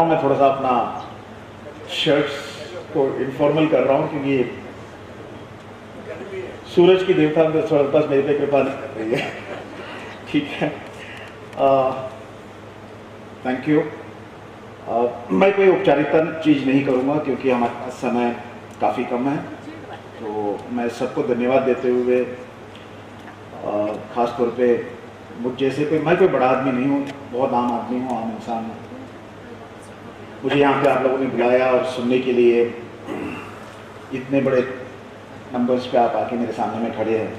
हूँ, मैं थोड़ा सा अपना शर्ट्स को इनफॉर्मल कर रहा हूँ क्योंकि सूरज की देवता थोड़ा पास मेरे पे कृपा नहीं कर रही है। ठीक है, थैंक यू। मैं कोई औपचारिकता चीज़ नहीं करूँगा क्योंकि हमारे पास समय काफ़ी कम है, तो मैं सबको धन्यवाद देते हुए ख़ास तौर पे मुझ जैसे मैं कोई बड़ा आदमी नहीं हूँ, बहुत आम आदमी हूँ, आम इंसान हूँ। मुझे यहाँ पे आप लोगों ने बुलाया और सुनने के लिए, इतने बड़े नंबर्स पे आप आके मेरे सामने में खड़े हैं,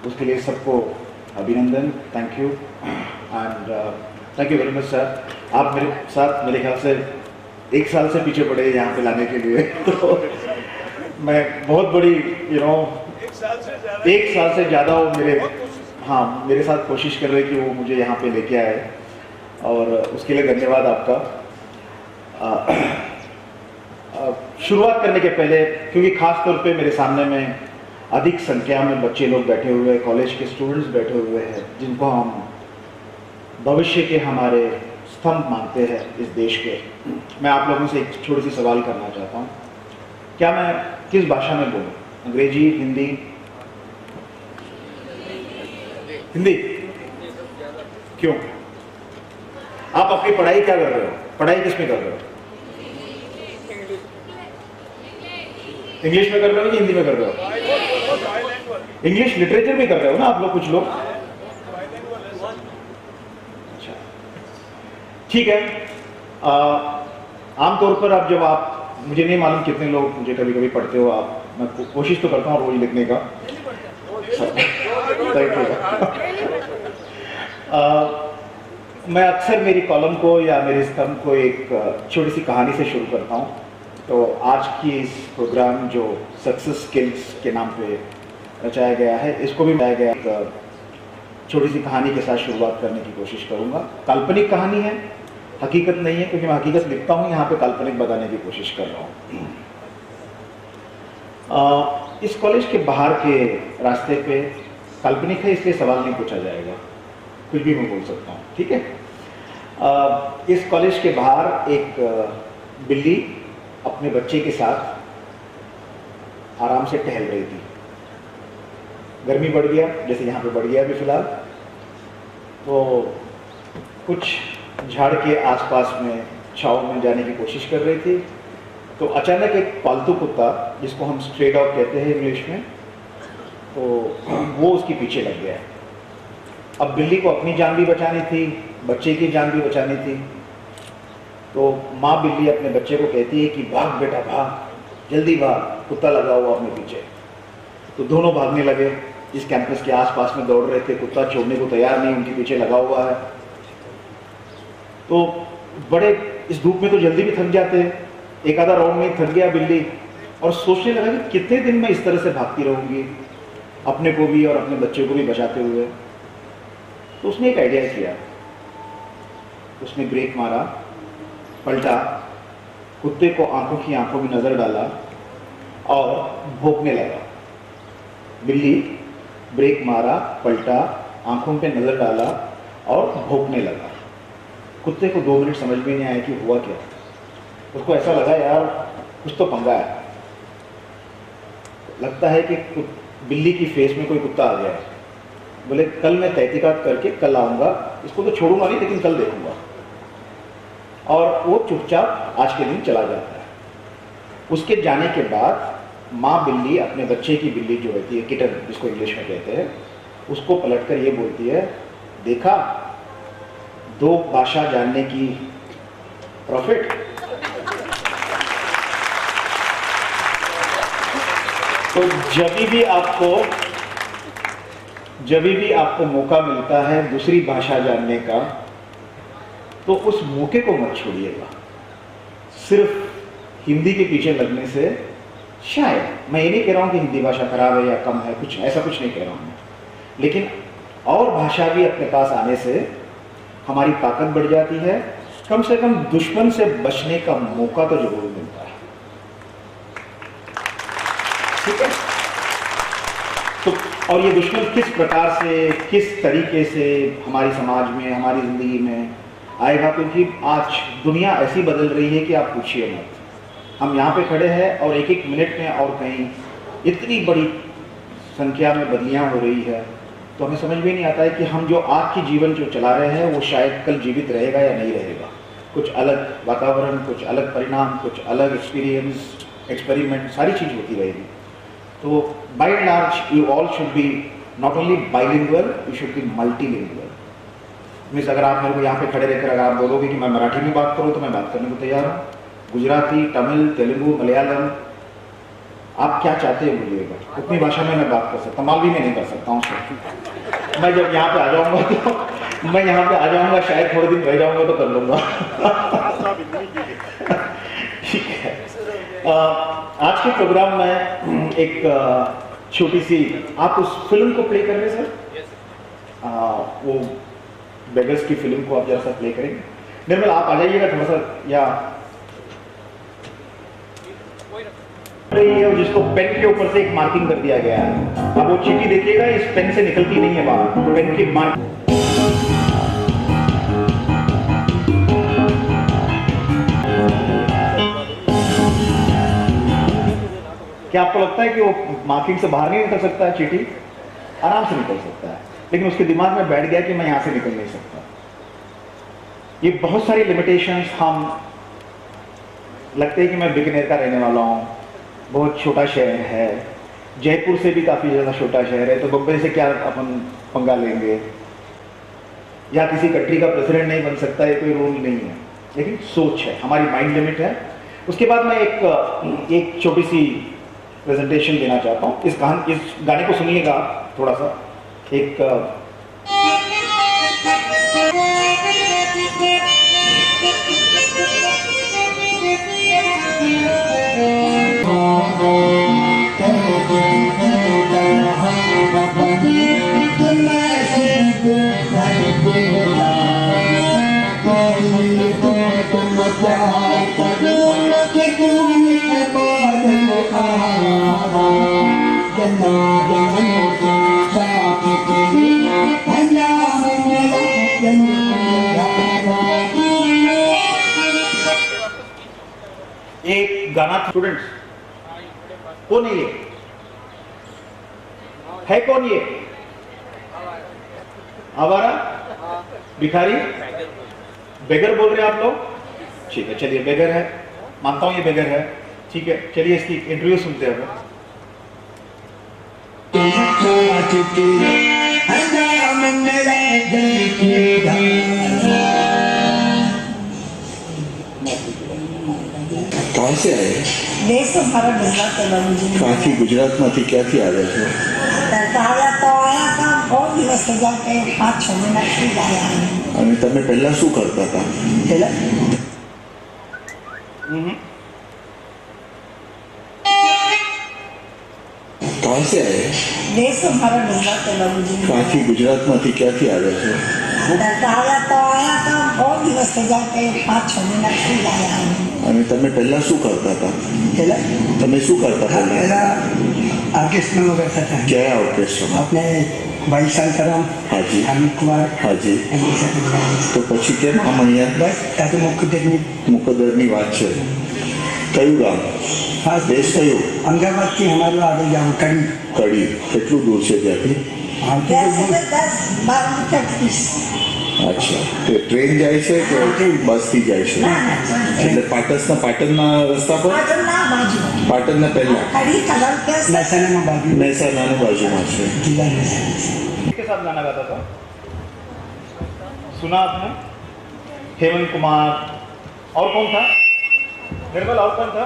उसके लिए सबको अभिनंदन, thank you and thank you very much sir. आप मेरे साथ मेरे ख्याल से 1 साल से पीछे पड़े यहाँ पे लाने के लिए, तो मैं बहुत बड़ी एक साल से ज़्यादा वो मेरे साथ कोशिश कर रहे कि वो मुझे यहाँ पे लेके आए, और उसके लिए धन्यवाद आपका। शुरुआत करने के पहले, क्योंकि खास तौर पे मेरे सामने में अधिक संख्या में बच्चे लोग बैठे हुए हैं, कॉलेज के स्टूडेंट्स बैठे हुए हैं, जिनको हम भविष्य के हमारे स्तंभ मानते हैं इस देश के, मैं आप लोगों से एक छोटी सी सवाल करना चाहता हूँ। क्या मैं किस भाषा में बोलूँ? अंग्रेजी, हिंदी? हिंदी क्यों? आप अपनी पढ़ाई क्या कर रहे हो? पढ़ाई किस में कर रहे हो? इंग्लिश में कर रहे हो कि हिंदी में कर रहे हो? इंग्लिश लिटरेचर में कर रहे हो ना आप लोग, कुछ लोग? अच्छा, ठीक है। आमतौर पर अब जब आप, मुझे नहीं मालूम कितने लोग मुझे कभी कभी पढ़ते हो आप, मैं कोशिश तो करता हूँ रोज लिखने का। मैं अक्सर मेरी कॉलम को या मेरे स्तंभ को एक छोटी सी कहानी से शुरू करता हूँ। तो आज की इस प्रोग्राम जो सक्सेस स्किल्स के नाम पे रचाया गया है, इसको भी बनाया गया एक छोटी सी कहानी के साथ शुरुआत करने की कोशिश करूँगा। काल्पनिक कहानी है, हकीकत नहीं है, क्योंकि मैं हकीकत लिखता हूँ, यहाँ पे काल्पनिक बताने की कोशिश कर रहा हूँ। इस कॉलेज के बाहर के रास्ते पे काल्पनिक है, इसलिए सवाल नहीं पूछा जाएगा, कुछ भी मैं बोल सकता हूँ, ठीक है। इस कॉलेज के बाहर एक बिल्ली अपने बच्चे के साथ आराम से टहल रही थी। गर्मी बढ़ गया, जैसे यहाँ पे बढ़ गया अभी फिलहाल, तो कुछ झाड़ के आसपास में छांव में जाने की कोशिश कर रही थी। तो अचानक एक पालतू कुत्ता, जिसको हम स्ट्रे डॉग कहते हैं इंग्लिश में, तो वो उसके पीछे लग गया। अब बिल्ली को अपनी जान भी बचानी थी, बच्चे की जान भी बचानी थी। तो माँ बिल्ली अपने बच्चे को कहती है कि भाग बेटा भाग, जल्दी भाग, कुत्ता लगा हुआ अपने पीछे। तो दोनों भागने लगे, इस कैंपस के आसपास में दौड़ रहे थे, कुत्ता छोड़ने को तैयार नहीं, उनके पीछे लगा हुआ है। तो बड़े इस धूप में तो जल्दी भी थक जाते हैं, एक आधा राउंड में थक गया बिल्ली, और सोचने लगा कि कितने दिन मैं इस तरह से भागती रहूँगी, अपने को भी और अपने बच्चे को भी बचाते हुए। तो उसने एक आइडिया किया, उसने ब्रेक मारा, पलटा, कुत्ते को आंखों की आंखों में नजर डाला और भौंकने लगा। बिल्ली ब्रेक मारा, पलटा, आंखों पे नजर डाला और भौंकने लगा। कुत्ते को 2 मिनट समझ में नहीं आया कि हुआ क्या। उसको ऐसा लगा यार कुछ तो पंगा है, लगता है कि बिल्ली की फेस में कोई कुत्ता आ गया है। बोले कल मैं तहकीकात करके कल आऊँगा, इसको तो छोड़ूंगा नहीं लेकिन कल देखूंगा। और वो चुपचाप आज के दिन चला जाता है। उसके जाने के बाद माँ बिल्ली अपने बच्चे की बिल्ली जो रहती है, किटन जिसको इंग्लिश में कहते हैं, उसको पलटकर ये बोलती है, देखा 2 भाषा जानने की प्रॉफिट। तो जब भी आपको मौका मिलता है दूसरी भाषा जानने का, तो उस मौके को मत छोड़िएगा। सिर्फ हिंदी के पीछे लगने से, शायद मैं ये नहीं कह रहा हूँ कि हिंदी भाषा खराब है या कम है, कुछ ऐसा कुछ नहीं कह रहा हूँ मैं, लेकिन और भाषा भी अपने पास आने से हमारी ताकत बढ़ जाती है। कम से कम दुश्मन से बचने का मौका तो जरूर मिलता है, ठीक है। तो और ये दुश्मन किस प्रकार से, किस तरीके से हमारी समाज में, हमारी जिंदगी में आएगा, क्योंकि आज दुनिया ऐसी बदल रही है कि आप पूछिए मत। हम यहाँ पे खड़े हैं और एक एक मिनट में और कहीं इतनी बड़ी संख्या में बदलियाँ हो रही है, तो हमें समझ में नहीं आता है कि हम जो आज की जीवन जो चला रहे हैं वो शायद कल जीवित रहेगा या नहीं रहेगा। कुछ अलग वातावरण, कुछ अलग परिणाम, कुछ अलग एक्सपीरियंस, एक्सपेरिमेंट, सारी चीज़ होती रहेगी। तो by and large you all should be not only bilingual, you should be multilingual. Means अगर आप मेरे को यहाँ पे खड़े रहकर अगर आप बोलोगे कि मैं मराठी में बात करूँ तो मैं बात करने को तैयार हूँ, गुजराती, तमिल, तेलुगु, मलयालम, आप क्या चाहते हैं बोलिएगा, उतनी भाषा में मैं बात कर सकता हूँ। मालवी में नहीं कर सकता हूँ सर। मैं जब यहाँ पे आ जाऊँगा तो मैं यहाँ पे आ जाऊँगा, शायद थोड़े दिन रह जाऊँगा तो कर लूँगा। ठीक है। आज के प्रोग्राम में एक छोटी सी, आप उस फिल्म को प्ले कर रहे हैं सर? वो बेगर्स की फिल्म को आप जरा सा प्ले करेंगे। निर्मल आप आ जाइएगा थोड़ा सा, या रही है जिसको पेन के ऊपर से एक मार्किंग कर दिया गया है। अब वो चीटी देखिएगा, इस पेन से निकलती नहीं है बाहर, पेन की मार्क। क्या आपको लगता है कि वो मार्किंग से बाहर नहीं निकल सकता है? चीटी आराम से निकल सकता है, लेकिन उसके दिमाग में बैठ गया कि मैं यहां से निकल नहीं सकता। ये बहुत सारी लिमिटेशंस, हम लगते हैं कि मैं बीकानेर का रहने वाला हूं, बहुत छोटा शहर है, जयपुर से भी काफ़ी ज़्यादा छोटा शहर है, तो बम्बई से क्या अपन पंगा लेंगे, या किसी कंट्री का प्रेसिडेंट नहीं बन सकता, ये कोई रूल नहीं है, लेकिन सोच है, हमारी माइंड लिमिट है। उसके बाद मैं एक छोटी सी प्रेजेंटेशन देना चाहता हूँ। इस गाने को सुनिएगा थोड़ा सा। एक गाना, स्टूडेंट्स कौन है ये? है कौन ये? आवारा, भिखारी, बेगर बोल रहे हैं आप लोग? ठीक है, चलिए बेगर है, मानता हूं ये बेगर है। ठीक है, चलिए इसकी इंटरव्यू सुनते हैं। कहाँ से आए? देश तो भारत गुजरात के बाबूजी। काफी गुजरात में थी, क्या थी आ रहे थे? तो आया था बहुत दिवस हो जाते, 5-6 महीना થી આયા हैं। અને તમે પહેલા શું કરતા હતા? પહેલા कहाँ से आए? देश तो भारत गुजरात के बाबूजी। काफी गुजरात में थी, क्या थी आ रहे थे? तो आया था बहुत दिवस हो जाते, 5-6 महीना થી આયા हैं। અને તમે પહેલા શું કરતા હતા? પહેલા તમે શું કરતા પહેલા? પહેલા ऑर्केस्ट्रा में करता था। क्या ऑर्केस्ट्रा में? अपने भाई शांताराम, हाजी, अमित कुमार, हाजी। એમની સાથે ગાયું। તો પછી કેમ આમ અહીંયા? બસ તાકે મુકદ્દરની વાત છે। કયું ગામ? हाँ દેશ કયું? अहमदाबाद की हमारे आगे जाओ कड़ी। કડી કેટલું દૂર છે ત્યાંથી? हाँ 10-12 मीटर 30। અચ્છા, તે ટ્રેન જાય છે કે બસથી જાય છે? એટલે પાટણના રસ્તા પર? પાટણના બાજુ, પાટણના પહેલા कड़ी कदम के मહેસાણામાં बाजू, મહેસાણાની બાજુમાં છે। जिला मહેસાણા। किसके साथ गाना गाता था? सुना आपने? हेमंत कुमार, और कौन था? निर्मल, और कौन था?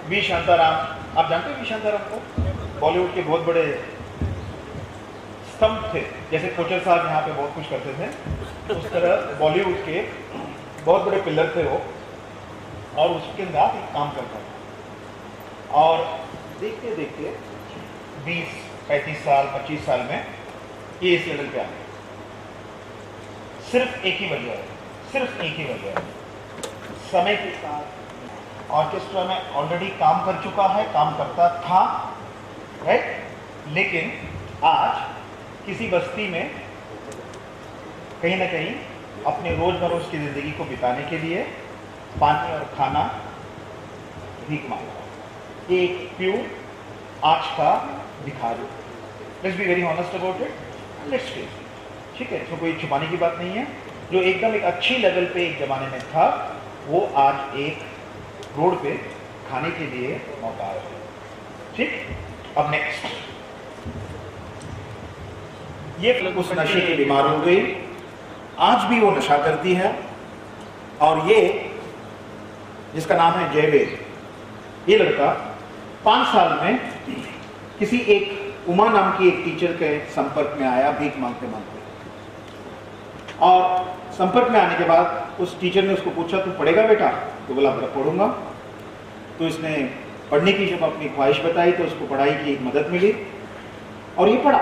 वी शांताराम। आप जानते हो वी शांताराम को? बॉलीवुड के बहुत बड़े स्तंभ थे, जैसे कोचर साहब यहाँ पे बहुत कुछ करते थे, उस तरह बॉलीवुड के बहुत बड़े पिलर थे वो, और उसके साथ एक काम करता था। और देखते देखते 20-35 साल 25 साल में ये इस लेवल पे आ गए। सिर्फ एक ही वजह है, सिर्फ एक ही वजह है, समय के साथ ऑर्केस्ट्रा में ऑलरेडी काम कर चुका है, काम करता था, राइट? लेकिन आज किसी बस्ती में कहीं ना कहीं अपने रोजमर्रा की ज़िंदगी को बिताने के लिए पानी और खाना भीख मांगा। एक प्योर आज का भिखारी। Let's be very honest about it, let's face it, ठीक है, इसमें कोई छुपाने की बात नहीं है। जो एकदम एक अच्छी लेवल पे एक ज़माने में था, वो आज एक रोड पे खाने के लिए मोहताज है, ठीक। अब नेक्स्ट, ये उस नशे की बीमार हो गई, आज भी वो नशा करती है। और ये जिसका नाम है जयवेद, ये लड़का 5 साल में किसी एक उमा नाम की एक टीचर के संपर्क में आया भीख मांगते मांगते। और संपर्क में आने के बाद उस टीचर ने उसको पूछा, तू पढ़ेगा बेटा? तो बोला पढ़ूंगा। तो इसने पढ़ने की जब अपनी ख्वाहिश बताई तो उसको पढ़ाई की एक मदद मिली और ये पढ़ा।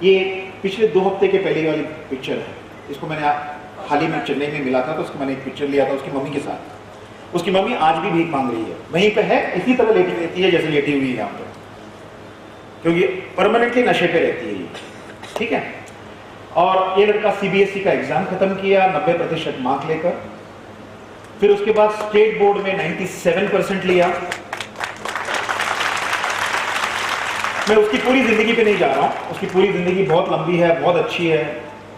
ये पिछले 2 हफ्ते के पहले वाली पिक्चर है। इसको मैंने हाल ही में चेन्नई में मिला था, तो उसको मैंने एक पिक्चर लिया था उसकी मम्मी के साथ। उसकी मम्मी आज भी भीख मांग रही है, वहीं पे है, इसी तरह लेटी रहती है जैसे लेटी हुई है यहाँ पे, क्योंकि परमानेंटली नशे पे रहती है ये, ठीक है। और ये लड़का CBSE का एग्जाम खत्म किया 90% मार्क लेकर। फिर उसके बाद स्टेट बोर्ड में 97% लिया। मैं उसकी पूरी जिंदगी पे नहीं जा रहा हूँ, उसकी पूरी जिंदगी बहुत लंबी है, बहुत अच्छी है,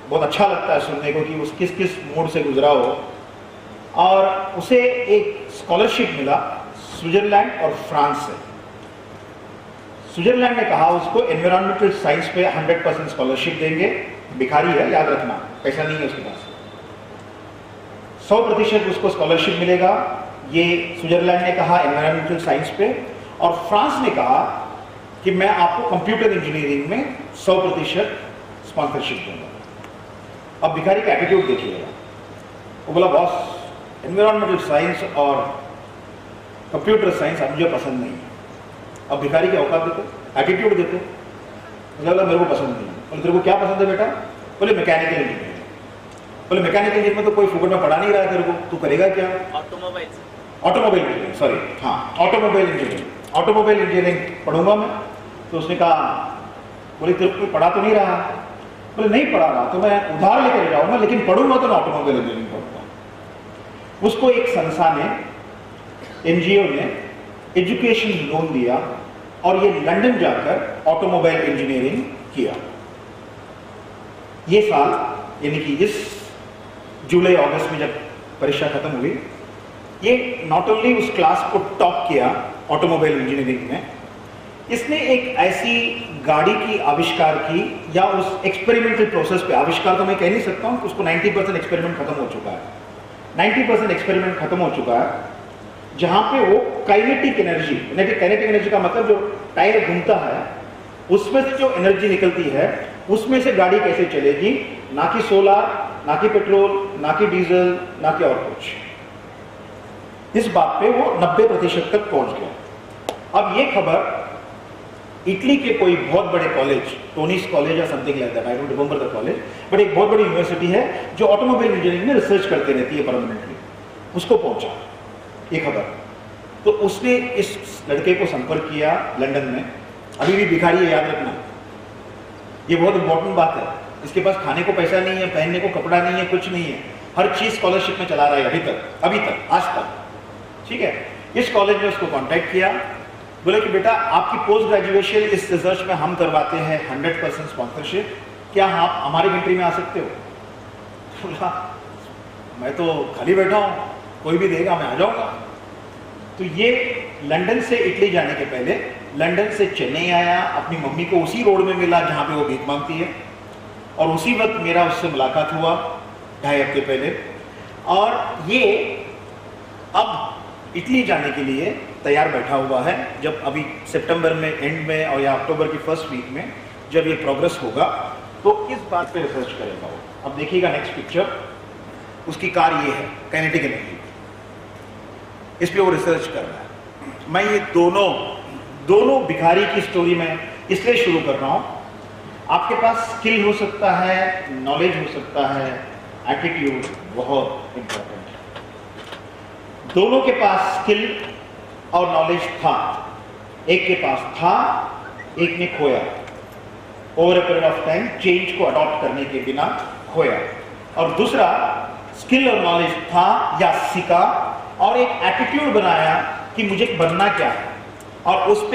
बहुत अच्छा लगता है सुनने को कि उस किस किस मोड से गुजरा हो। और उसे एक स्कॉलरशिप मिला स्विट्जरलैंड और फ्रांस से। स्विट्जरलैंड ने कहा उसको एनवायरमेंटल साइंस पे 100% स्कॉलरशिप देंगे। भिखारी है, याद रखना, पैसा नहीं है उसके पास। 100% उसको स्कॉलरशिप मिलेगा, ये स्विट्जरलैंड ने कहा एनवायरमेंटल साइंस पे। और फ्रांस ने कहा कि मैं आपको कंप्यूटर इंजीनियरिंग में 100% स्पॉन्सरशिप दूंगा। अब भिखारी का एटीट्यूड देखिएगा, वो बोला बॉस एनवायरमेंटल साइंस और कंप्यूटर साइंस अब मुझे पसंद नहीं है। अब भिखारी की औकात देखो, एटीट्यूड देखो। बोला मेरे को पसंद नहीं है। बोले तेरे को क्या पसंद है बेटा? बोले मैकेनिकल इंजीनियरिंग। बोले मैकेनिकल इंजीनियरिंग में तो कोई फुकट में पढ़ा नहीं रहा है तेरे को, तू करेगा क्या? ऑटोमोबाइल इंजीनियरिंग, सॉरी, हाँ ऑटोमोबाइल इंजीनियरिंग। ऑटोमोबाइल इंजीनियरिंग पढ़ूंगा मैं। तो उसने कहा, बोले तेरे को पढ़ा तो नहीं रहा? बोले नहीं पढ़ा रहा, तो मैं उधार लेकर जाऊंगा, लेकिन पढ़ूंगा तो मैं ऑटोमोबाइल इंजीनियरिंग पढ़ूंगा। उसको एक संस्था ने, NGO ने एजुकेशन लोन दिया और ये लंदन जाकर ऑटोमोबाइल इंजीनियरिंग किया। ये साल यानी कि इस जुलाई अगस्त में जब परीक्षा खत्म हुई, ये नॉट ओनली उस क्लास को टॉप किया ऑटोमोबाइल इंजीनियरिंग में, इसने एक ऐसी गाड़ी की आविष्कार की, या उस एक्सपेरिमेंटल प्रोसेस पे, आविष्कार तो मैं कह नहीं सकता हूँ, उसको 90% एक्सपेरिमेंट खत्म हो चुका है। 90% एक्सपेरिमेंट खत्म हो चुका है, जहां पे वो काइनेटिक एनर्जी, काइनेटिक एनर्जी का मतलब जो टायर घूमता है उसमें से जो एनर्जी निकलती है, उसमें से गाड़ी कैसे चलेगी, ना कि सोलार, ना कि पेट्रोल, ना कि डीजल, ना कि और कुछ। इस बात पे वो 90% तक पहुंच गया। अब ये खबर इटली के कोई बहुत बड़े कॉलेज, टोनिस कॉलेज या something like that, I don't remember the college, but एक बहुत बड़ी यूनिवर्सिटी है जो ऑटोमोबाइल इंजीनियरिंग में रिसर्च करते रहती है परमानेंटली, उसको पहुंचा ये खबर। तो उसने इस लड़के को संपर्क किया लंदन में। अभी भी भिखारी है, याद रखना, ये बहुत इंपॉर्टेंट बात है। इसके पास खाने को पैसा नहीं है, पहनने को कपड़ा नहीं है, कुछ नहीं है, हर चीज स्कॉलरशिप में चला रहा है अभी तक आज तक, ठीक है। इस कॉलेज ने उसको कांटेक्ट किया, बोले कि बेटा आपकी पोस्ट ग्रेजुएशन इस रिसर्च में हम करवाते हैं 100% स्पॉन्सरशिप, क्या आप हमारी कंट्री में आ सकते हो? बोला मैं तो खाली बैठा हूँ, कोई भी देगा मैं आ जाऊंगा। तो ये लंदन से इटली जाने के पहले लंदन से चेन्नई आया, अपनी मम्मी को उसी रोड में मिला जहाँ पे वो भीख मांगती है, और उसी वक्त मेरा उससे मुलाकात हुआ 2.5 हफ्ते पहले। और ये अब इटली जाने के लिए तैयार बैठा हुआ है, जब अभी सितंबर में एंड में और या अक्टूबर की फर्स्ट वीक में जब ये प्रोग्रेस होगा तो इस बात पे रिसर्च करेगा वो। अब देखिएगा नेक्स्ट पिक्चर, उसकी कार ये है, काइनेटिक एनर्जी, इस पे वो रिसर्च कर रहा है। मैं ये दोनों भिखारी की स्टोरी में इसलिए शुरू कर रहा हूँ, आपके पास स्किल हो सकता है, नॉलेज हो सकता है, एटीट्यूड बहुत इंपॉर्टेंट है। दोनों के पास स्किल और नॉलेज था, एक के पास था, एक ने खोया। Over a period of time change को अडॉप्ट करने के बिना खोया। और दूसरा स्किल और नॉलेज था या सीखा, और एक एटीट्यूड बनाया कि मुझे बनना क्या है, और उस पे